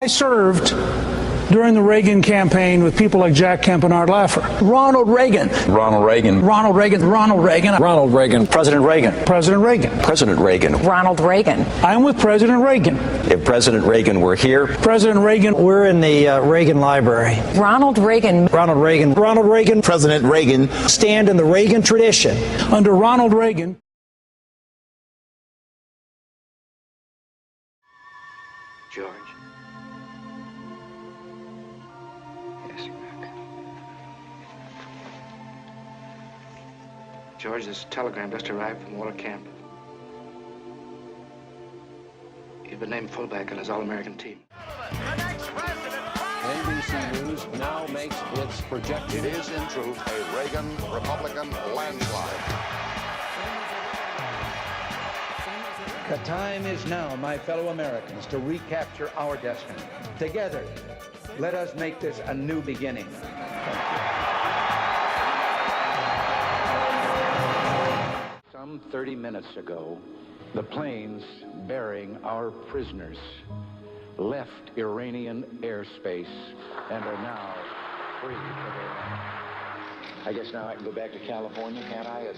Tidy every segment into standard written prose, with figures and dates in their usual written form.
I served during the Reagan campaign with people like Jack Kemp and Art Laffer. Ronald Reagan. Ronald Reagan. Ronald Reagan. Ronald Reagan. Ronald Reagan. President Reagan. President Reagan. President Reagan. Ronald Reagan. I'm with President Reagan. If President Reagan were here. President Reagan. We're in the Reagan Library. Ronald Reagan. Ronald Reagan. Ronald Reagan. President Reagan. Stand in the Reagan tradition. Under Ronald Reagan. George. Yes, Mac. George, this telegram just arrived from Walter Camp. You've been named fullback on his All-American team. NBC News now makes its projection. It is, in truth, a Reagan-Republican landslide. The time is now, my fellow Americans, to recapture our destiny. Together, let us make this a new beginning. Some 30 minutes ago, the planes bearing our prisoners left Iranian airspace and are now free for their life. I guess now I can go back to California, can't I?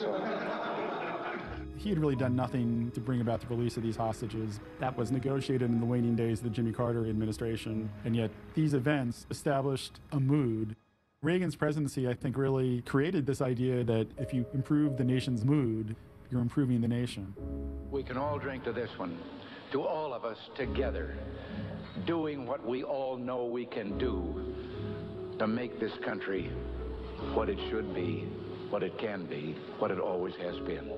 He had really done nothing to bring about the release of these hostages. That was negotiated in the waning days of the Jimmy Carter administration, and yet these events established a mood. Reagan's presidency, I think, really created this idea that if you improve the nation's mood, you're improving the nation. We can all drink to this one, to all of us together, doing what we all know we can do to make this country what it should be, what it can be, what it always has been.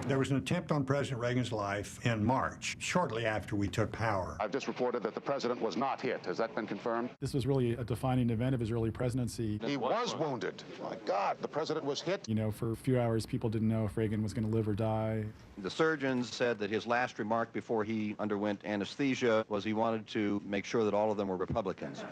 There was an attempt on President Reagan's life in March, shortly after we took power. I've just reported that the president was not hit. Has that been confirmed? This was really a defining event of his early presidency. He was wounded. My God, the president was hit. You know, for a few hours, people didn't know if Reagan was going to live or die. The surgeons said that his last remark before he underwent anesthesia was he wanted to make sure that all of them were Republicans.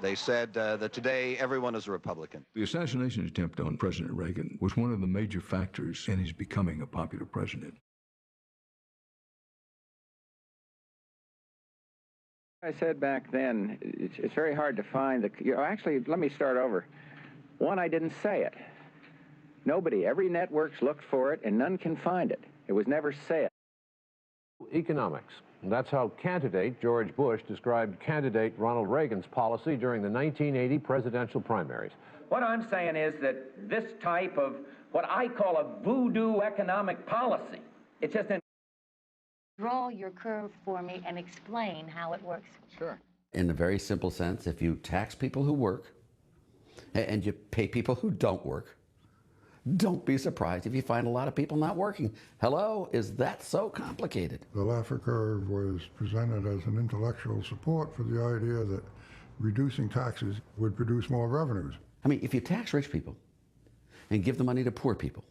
They said that today everyone is a Republican. The assassination attempt on President Reagan was one of the major factors in his becoming a popular president. I said back then, it's very hard to find the, actually, let me start over. One, I didn't say it. Nobody, every network's looked for it and none can find it. It was never said. Economics. And that's how candidate George Bush described candidate Ronald Reagan's policy during the 1980 presidential primaries. What I'm saying is that this type of what I call a voodoo economic policy, it's just an... Draw your curve for me and explain how it works. Sure. In a very simple sense, if you tax people who work and you pay people who don't work, don't be surprised if you find a lot of people not working. Hello, is that so complicated? The Laffer curve was presented as an intellectual support for the idea that reducing taxes would produce more revenues. I mean, if you tax rich people and give the money to poor people,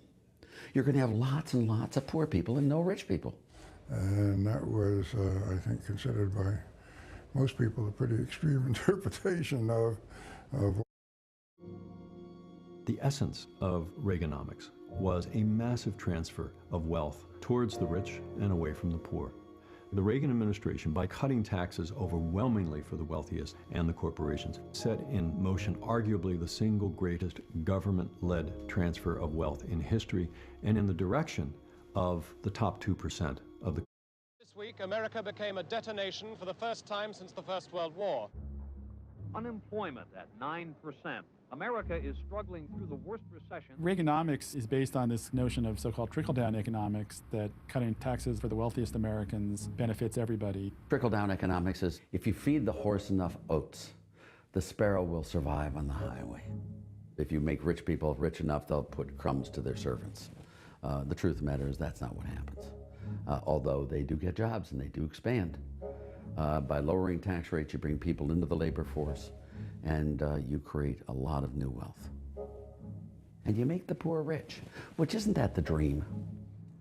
you're going to have lots and lots of poor people and no rich people. And that was, I think, considered by most people a pretty extreme interpretation of The essence of Reaganomics was a massive transfer of wealth towards the rich and away from the poor. The Reagan administration, by cutting taxes overwhelmingly for the wealthiest and the corporations, set in motion arguably the single greatest government-led transfer of wealth in history and in the direction of the top 2% of the. This week, America became a detonation for the first time since the First World War. Unemployment at 9%. America is struggling through the worst recession. Reaganomics is based on this notion of so-called trickle-down economics, that cutting taxes for the wealthiest Americans benefits everybody. Trickle-down economics is if you feed the horse enough oats, the sparrow will survive on the highway. If you make rich people rich enough, they'll put crumbs to their servants. The truth of the matter is that's not what happens. Although they do get jobs and they do expand. By lowering tax rates, you bring people into the labor force, and you create a lot of new wealth. And you make the poor rich, which isn't that the dream?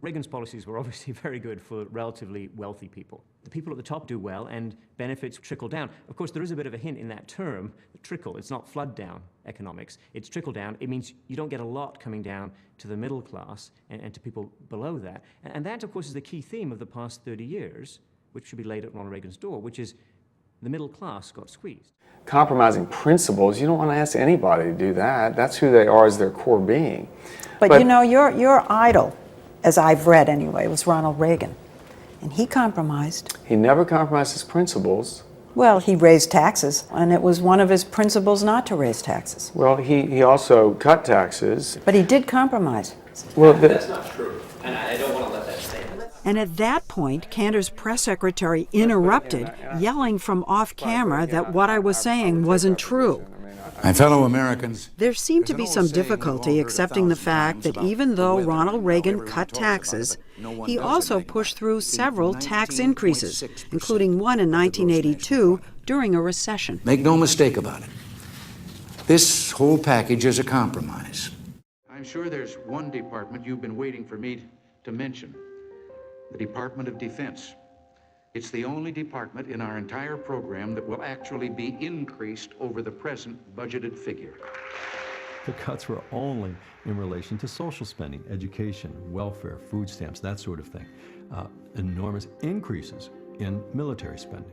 Reagan's policies were obviously very good for relatively wealthy people. The people at the top do well and benefits trickle down. Of course, there is a bit of a hint in that term, trickle. It's not flood down economics, it's trickle down. It means you don't get a lot coming down to the middle class and to people below that. And that, of course, is the key theme of the past 30 years, which should be laid at Ronald Reagan's door, which is the middle class got squeezed. Compromising principles, you don't want to ask anybody to do that. That's who they are as their core being. But you know, your idol, as I've read anyway, was Ronald Reagan. And he compromised. He never compromised his principles. Well, he raised taxes, and it was one of his principles not to raise taxes. Well, he also cut taxes. But he did compromise. Well, that's not true, and I don't want to let that stand. And at that point, Cantor's press secretary interrupted, yelling from off camera that what I was saying wasn't true. My fellow Americans, there seemed to be some difficulty accepting the fact that even though Ronald Reagan cut taxes, he also pushed through several tax increases, including one in 1982 during a recession. Make no mistake about it. This whole package is a compromise. I'm sure there's one department you've been waiting for me to mention, the Department of Defense. It's the only department in our entire program that will actually be increased over the present budgeted figure. The cuts were only in relation to social spending, education, welfare, food stamps, that sort of thing. Enormous increases in military spending.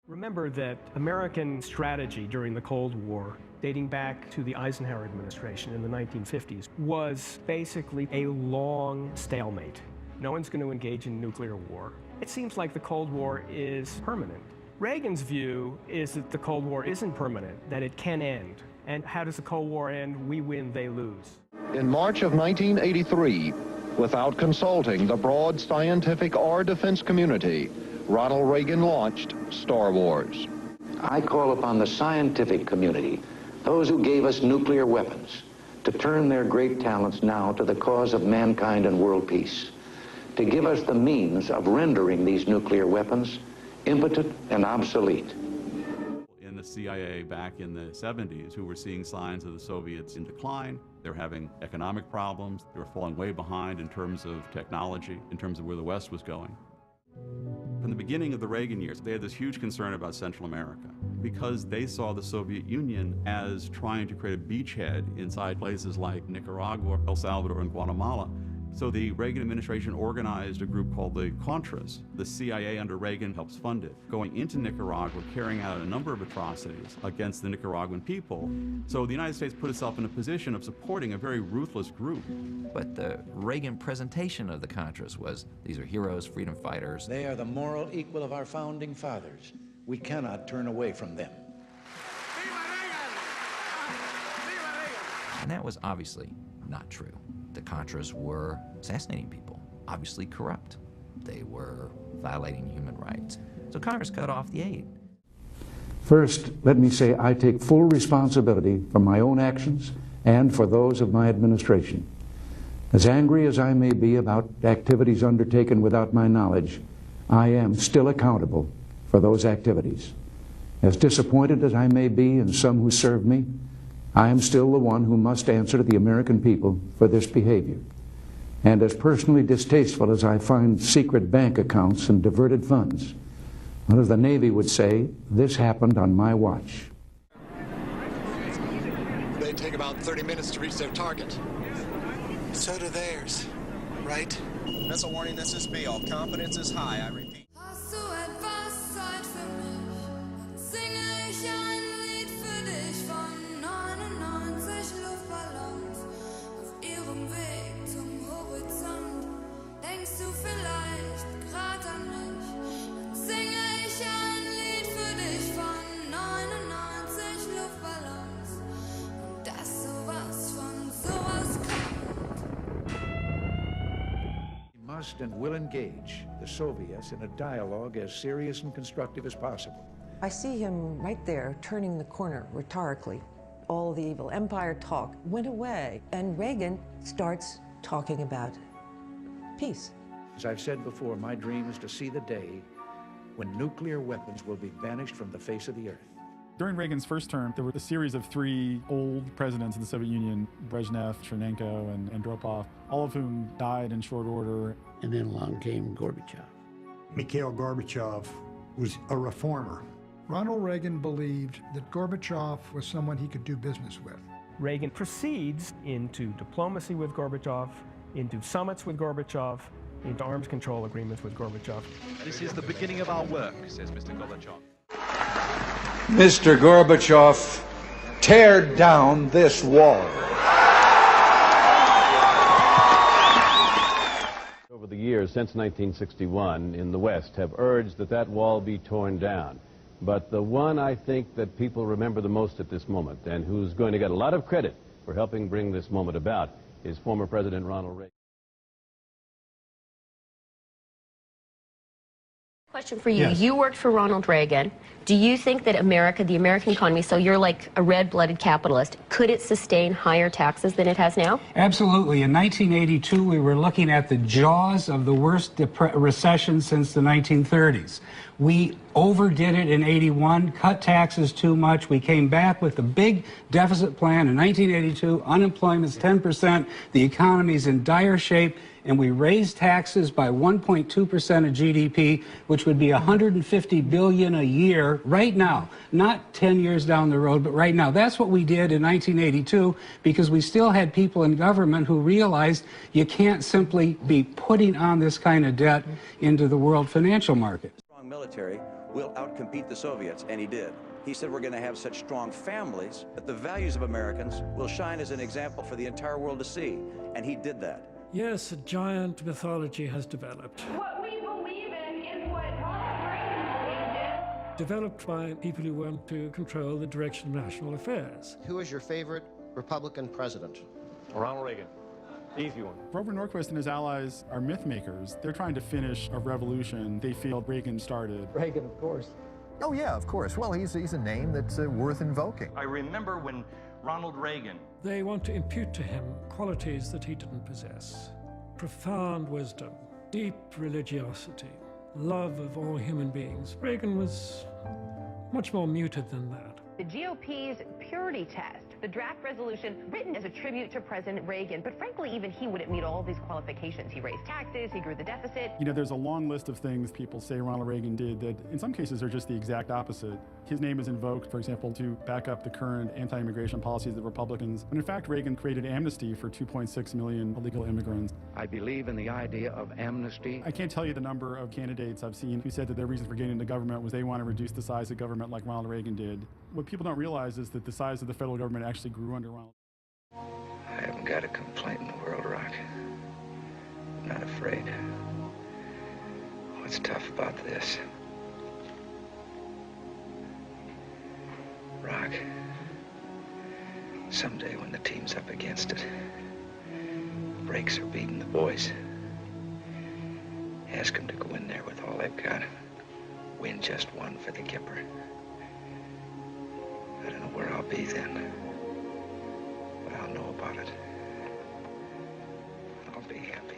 Remember that American strategy during the Cold War, dating back to the Eisenhower administration in the 1950s, was basically a long stalemate. No one's going to engage in nuclear war. It seems like the Cold War is permanent. Reagan's view is that the Cold War isn't permanent, that it can end. And how does the Cold War end? We win, they lose. In March of 1983, without consulting the broad scientific or defense community, Ronald Reagan launched Star Wars. I call upon the scientific community, those who gave us nuclear weapons, to turn their great talents now to the cause of mankind and world peace, to give us the means of rendering these nuclear weapons impotent and obsolete. In the CIA back in the 70s, who were seeing signs of the Soviets in decline. They were having economic problems. They were falling way behind in terms of technology, in terms of where the West was going. From the beginning of the Reagan years, they had this huge concern about Central America because they saw the Soviet Union as trying to create a beachhead inside places like Nicaragua, El Salvador, and Guatemala. So the Reagan administration organized a group called the Contras. The CIA under Reagan helps fund it, going into Nicaragua, carrying out a number of atrocities against the Nicaraguan people. So the United States put itself in a position of supporting a very ruthless group. But the Reagan presentation of the Contras was, these are heroes, freedom fighters. They are the moral equal of our founding fathers. We cannot turn away from them. And that was obviously not true. The Contras were assassinating people, obviously corrupt. They were violating human rights. So Congress cut off the aid. First, let me say I take full responsibility for my own actions and for those of my administration. As angry as I may be about activities undertaken without my knowledge, I am still accountable for those activities. As disappointed as I may be in some who served me, I am still the one who must answer to the American people for this behavior. And as personally distasteful as I find secret bank accounts and diverted funds, well, as the Navy would say, this happened on my watch. They take about 30 minutes to reach their target. So do theirs, right? That's a warning, SSB. All confidence is high, I repeat. Must and will engage the Soviets in a dialogue as serious and constructive as possible. I see him right there turning the corner rhetorically. All the evil empire talk went away, and Reagan starts talking about peace. As I've said before, my dream is to see the day when nuclear weapons will be banished from the face of the earth. During Reagan's first term, there were a series of 3 old presidents of the Soviet Union, Brezhnev, Chernenko, and Andropov, all of whom died in short order. And then along came Gorbachev. Mikhail Gorbachev was a reformer. Ronald Reagan believed that Gorbachev was someone he could do business with. Reagan proceeds into diplomacy with Gorbachev, into summits with Gorbachev, into arms control agreements with Gorbachev. This is the beginning of our work, says Mr. Gorbachev. Mr. Gorbachev, tear down this wall. Over the years since 1961 in the West have urged that that wall be torn down. But the one I think that people remember the most at this moment, and who's going to get a lot of credit for helping bring this moment about, is former President Ronald Reagan. Question for you. Yes. You worked for Ronald Reagan. Do you think that America, the American economy, so you're like a red-blooded capitalist, could it sustain higher taxes than it has now? Absolutely. In 1982, we were looking at the jaws of the worst recession since the 1930s. We overdid it in 81, cut taxes too much. We came back with a big deficit plan in 1982. Unemployment's 10%. The economy's in dire shape. And we raised taxes by 1.2% of GDP, which would be $150 billion a year right now, not 10 years down the road, but right now. That's what we did in 1982 because we still had people in government who realized you can't simply be putting on this kind of debt into the world financial market. Strong military will outcompete the Soviets, and he did. He said we're going to have such strong families that the values of Americans will shine as an example for the entire world to see, and he did that. Yes, a giant mythology has developed. What we believe in is what Ronald Reagan believed in. Developed by people who want to control the direction of national affairs. Who is your favorite Republican president? Ronald Reagan. Easy one. Grover Norquist and his allies are myth makers. They're trying to finish a revolution they feel Reagan started. Reagan, of course. Oh, yeah, of course. Well, he's a name that's worth invoking. I remember when Ronald Reagan. They want to impute to him qualities that he didn't possess. Profound wisdom, deep religiosity, love of all human beings. Reagan was much more muted than that. The GOP's purity test, the draft resolution written as a tribute to President Reagan, but frankly, even he wouldn't meet all these qualifications. He raised taxes, he grew the deficit. You know, there's a long list of things people say Ronald Reagan did that in some cases are just the exact opposite. His name is invoked, for example, to back up the current anti-immigration policies of the Republicans. And in fact, Reagan created amnesty for 2.6 million illegal immigrants. I believe in the idea of amnesty. I can't tell you the number of candidates I've seen who said that their reason for getting into government was they want to reduce the size of government like Ronald Reagan did. What people don't realize is that the size of the federal government actually grew under Ronald. I haven't got a complaint in the world, Rock. I'm not afraid. What's tough about this? Rock, someday when the team's up against it, brakes are beating the boys. Ask them to go in there with all they've got. Win just one for the Kipper. I don't know where I'll be then, but I'll know about it. I'll be happy.